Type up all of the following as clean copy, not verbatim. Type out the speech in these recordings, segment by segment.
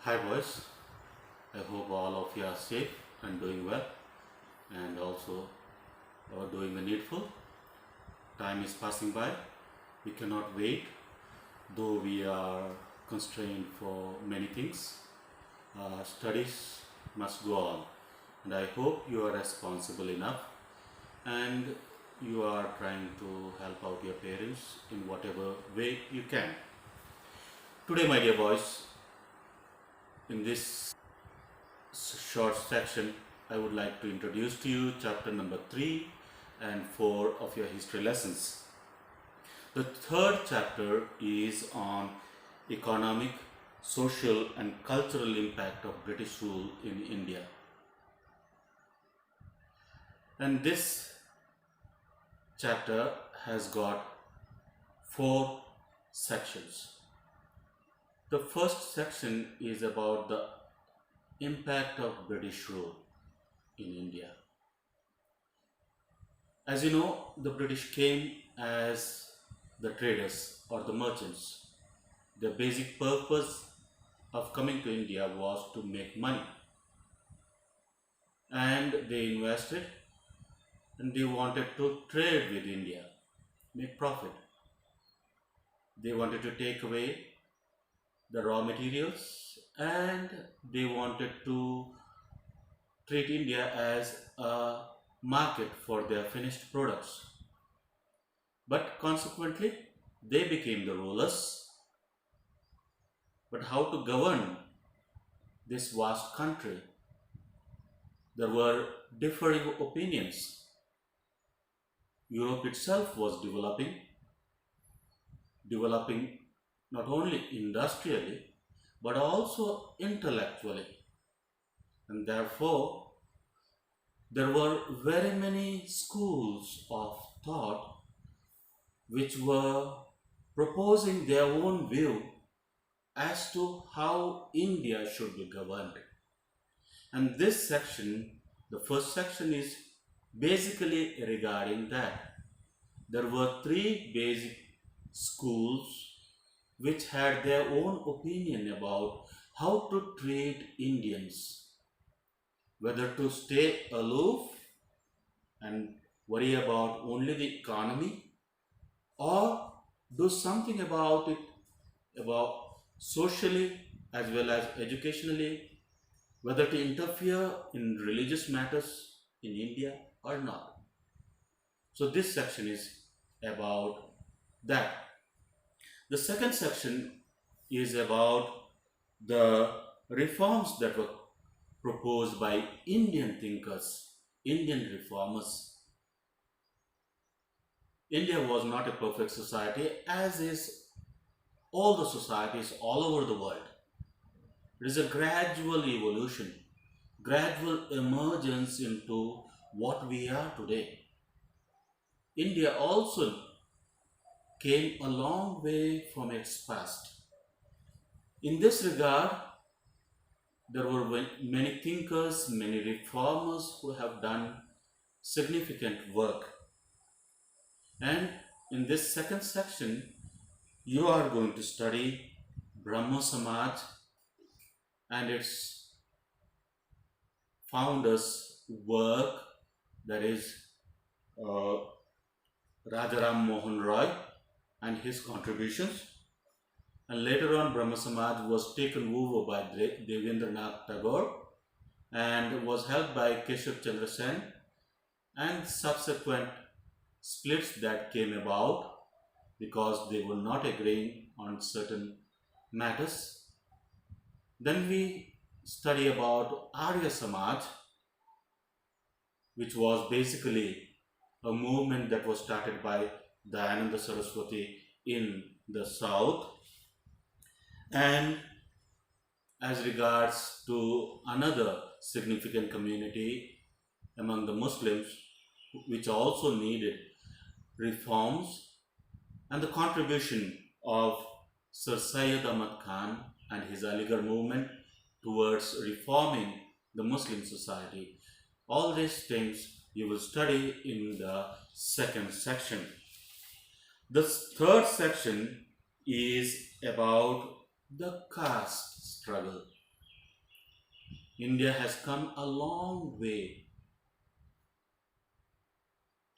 Hi boys, I hope all of you are safe and doing well and also doing the needful. Time is passing by, we cannot wait, though we are constrained for many things. Studies must go on, and I hope you are responsible enough and you are trying to help out your parents in whatever way you can. Today, my dear boys, in this short section, I would like to introduce to you chapter number 3 and 4 of your history lessons. The third chapter is on economic, social and cultural impact of British rule in India. And this chapter has got 4 sections. The first section is about the impact of British rule in India. As you know, the British came as the traders or the merchants. The basic purpose of coming to India was to make money, and they invested and they wanted to trade with India, make profit. They wanted to take away the raw materials and they wanted to treat India as a market for their finished products. But consequently, they became the rulers. But how to govern this vast country? There were differing opinions. Europe itself was developing not only industrially but also intellectually. And therefore, there were very many schools of thought which were proposing their own view as to how India should be governed. And this section, the first section, is basically regarding that. There were 3 basic schools which had their own opinion about how to treat Indians, whether to stay aloof and worry about only the economy or do something about it, about socially as well as educationally, whether to interfere in religious matters in India or not. So this section is about that. The second section is about the reforms that were proposed by Indian thinkers, Indian reformers. India was not a perfect society, as is all the societies all over the world. It is a gradual evolution, gradual emergence into what we are today. India also came a long way from its past. In this regard, there were many thinkers, many reformers who have done significant work. And in this second section, you are going to study Brahmo Samaj and its founders' work, that is Rajaram Mohan Roy and his contributions. And later on, Brahmo Samaj was taken over by Devendranath Tagore and was held by Keshav Chandra Sen, and subsequent splits that came about because they were not agreeing on certain matters. Then we study about Arya Samaj, which was basically a movement that was started by Dayananda Saraswati in the south. And as regards to another significant community among the Muslims, which also needed reforms, and the contribution of Sir Syed Ahmad Khan and his Aligarh movement towards reforming the Muslim society. All these things you will study in the second section. The third section is about the caste struggle. India has come a long way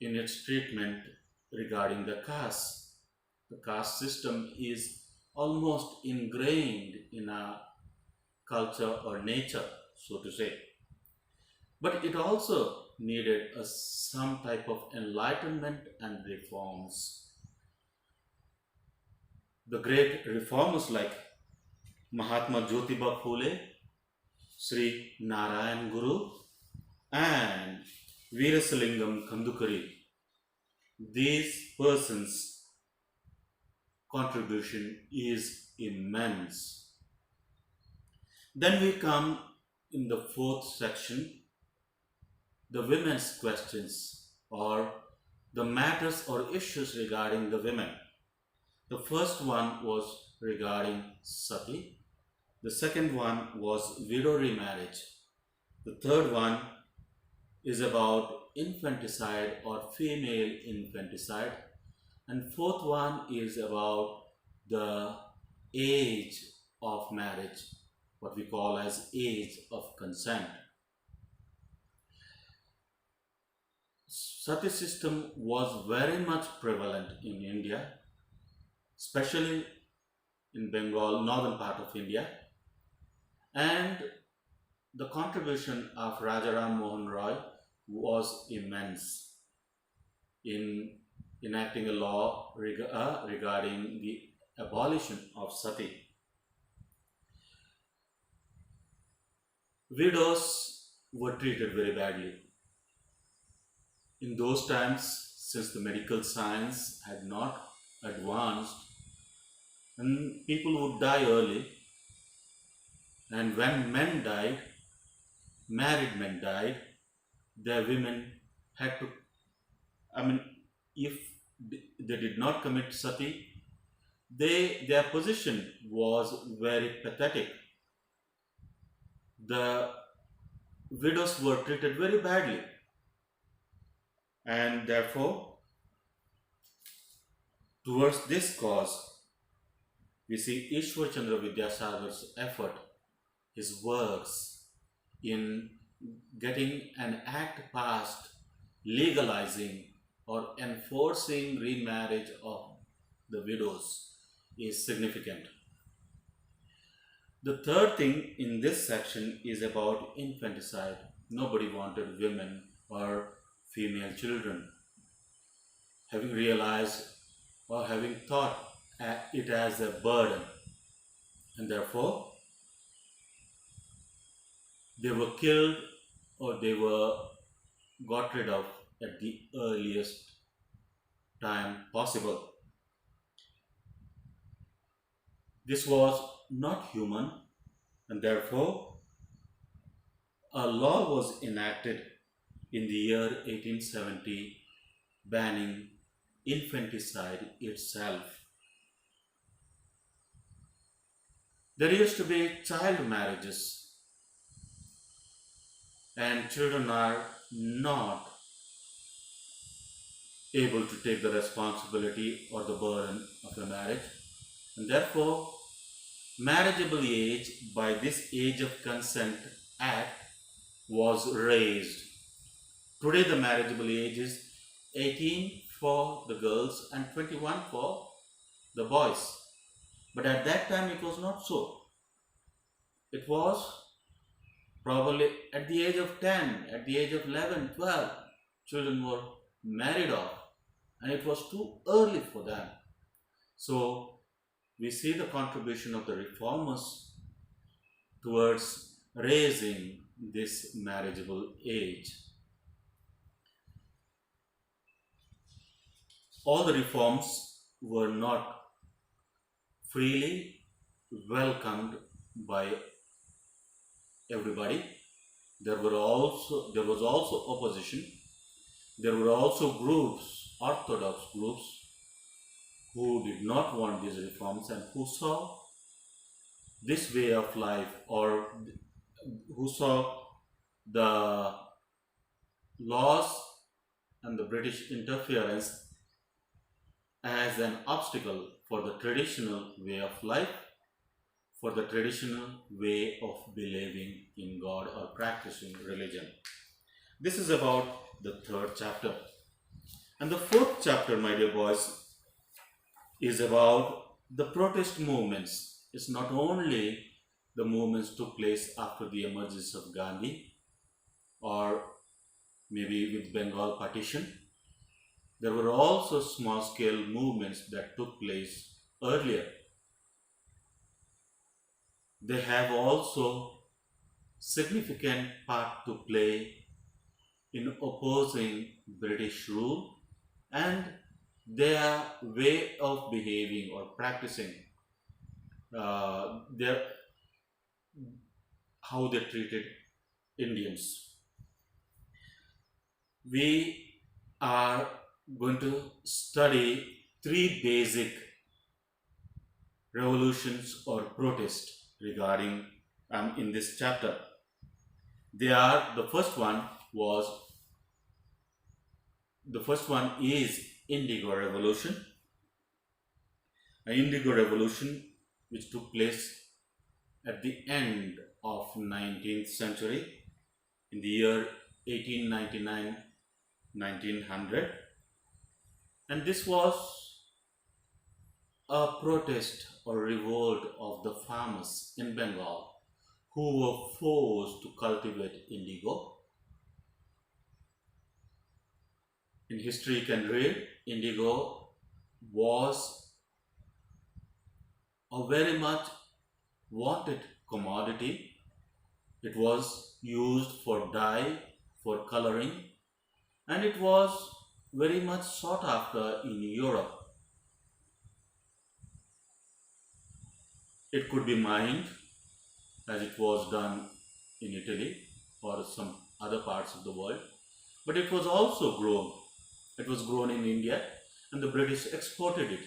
in its treatment regarding the caste. The caste system is almost ingrained in our culture or nature, so to say. But it also needed some type of enlightenment and reforms. The great reformers like Mahatma Jyotiba Phule, Sri Narayan Guru, and Veerasalingam Kandukari, these persons' contribution is immense. Then we come in the fourth section, the women's questions or the matters or issues regarding the women. The first one was regarding sati, the second one was widow remarriage, the third one is about infanticide or female infanticide, and fourth one is about the age of marriage, what we call as age of consent. Sati system was very much prevalent in India, especially in Bengal, northern part of India, and the contribution of Rajaram Mohan Roy was immense in enacting a law regarding the abolition of sati. Widows were treated very badly. In those times, since the medical science had not advanced, and people would die early, and when men died, married men died, their women had to, I mean, if they did not commit sati, their position was very pathetic. The widows were treated very badly, and therefore, towards this cause, we see Ishwar Chandra Vidyasagar's effort, his works in getting an act passed legalizing or enforcing remarriage of the widows is significant. The third thing in this section is about infanticide. Nobody wanted women or female children. Having realized or having thought it as a burden, and therefore they were killed or they were got rid of at the earliest time possible. This was not human, and therefore a law was enacted in the year 1870 banning infanticide itself. There used to be child marriages, and children are not able to take the responsibility or the burden of a marriage, and therefore marriageable age by this Age of Consent Act was raised. Today the marriageable age is 18 for the girls and 21 for the boys. But at that time it was not so. It was probably at the age of 10, at the age of 11, 12, children were married off, and it was too early for them. So we see the contribution of the reformers towards raising this marriageable age. All the reforms were not freely welcomed by everybody. There was also opposition. There were also groups, orthodox groups, who did not want these reforms and who saw this way of life, or who saw the laws and the British interference as an obstacle for the traditional way of life, for the traditional way of believing in God or practicing religion. This is about the third chapter. And the fourth chapter, my dear boys, is about the protest movements. It's not only the movements took place after the emergence of Gandhi or maybe with Bengal partition. There were also small scale movements that took place earlier. They have also significant part to play in opposing British rule and their way of behaving or practicing, their how they treated Indians. We are going to study three basic revolutions or protests regarding in this chapter. The first one is Indigo Revolution. An Indigo Revolution which took place at the end of 19th century in the year 1899-1900, and this was a protest or revolt of the farmers in Bengal who were forced to cultivate indigo. In history you can read, indigo was a very much wanted commodity. It was used for dye, for coloring, and it was very much sought after in Europe. It could be mined as it was done in Italy or some other parts of the world, but it was also grown. It was grown in India and the British exported it.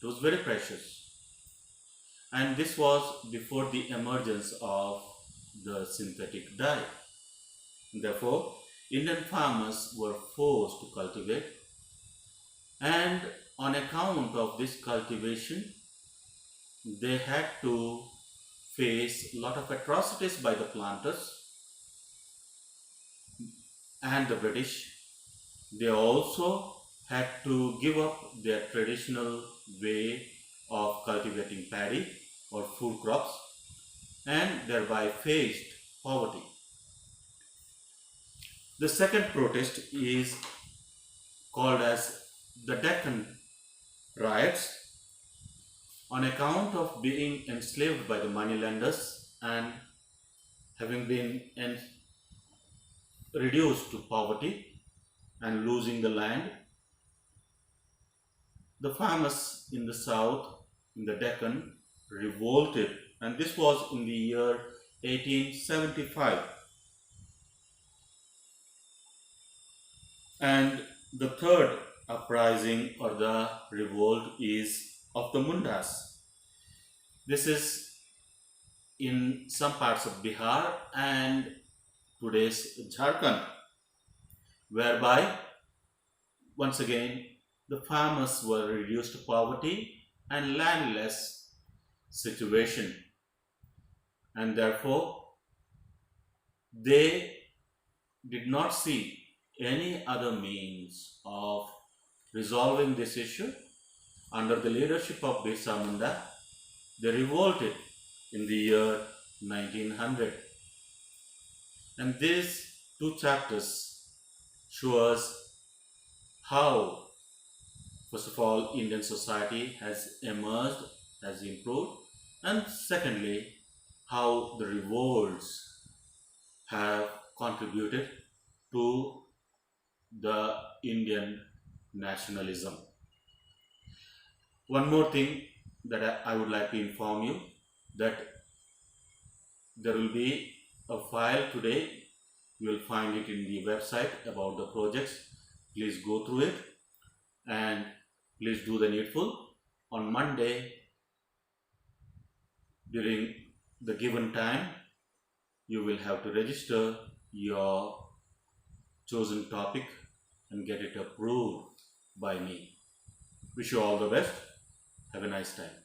It was very precious. And this was before the emergence of the synthetic dye. Therefore, Indian farmers were forced to cultivate, and on account of this cultivation, they had to face a lot of atrocities by the planters and the British. They also had to give up their traditional way of cultivating paddy or food crops and thereby faced poverty. The second protest is called as the Deccan riots. On account of being enslaved by the moneylenders and having been reduced to poverty and losing the land, the farmers in the south, in the Deccan, revolted, and this was in the year 1875. And the third uprising or the revolt is of the Mundas. This is in some parts of Bihar and today's Jharkhand, whereby once again the farmers were reduced to poverty and landless situation, and therefore they did not see any other means of resolving this issue. Under the leadership of Birsa Munda, they revolted in the year 1900. And these two chapters show us how, first of all, Indian society has emerged, has improved, and secondly, how the revolts have contributed to the Indian nationalism. One more thing that I would like to inform you, that there will be a file today. You will find it in the website about the projects. Please go through it and please do the needful. On Monday, during the given time, you will have to register your chosen topic and get it approved by me. Wish you all the best. Have a nice time.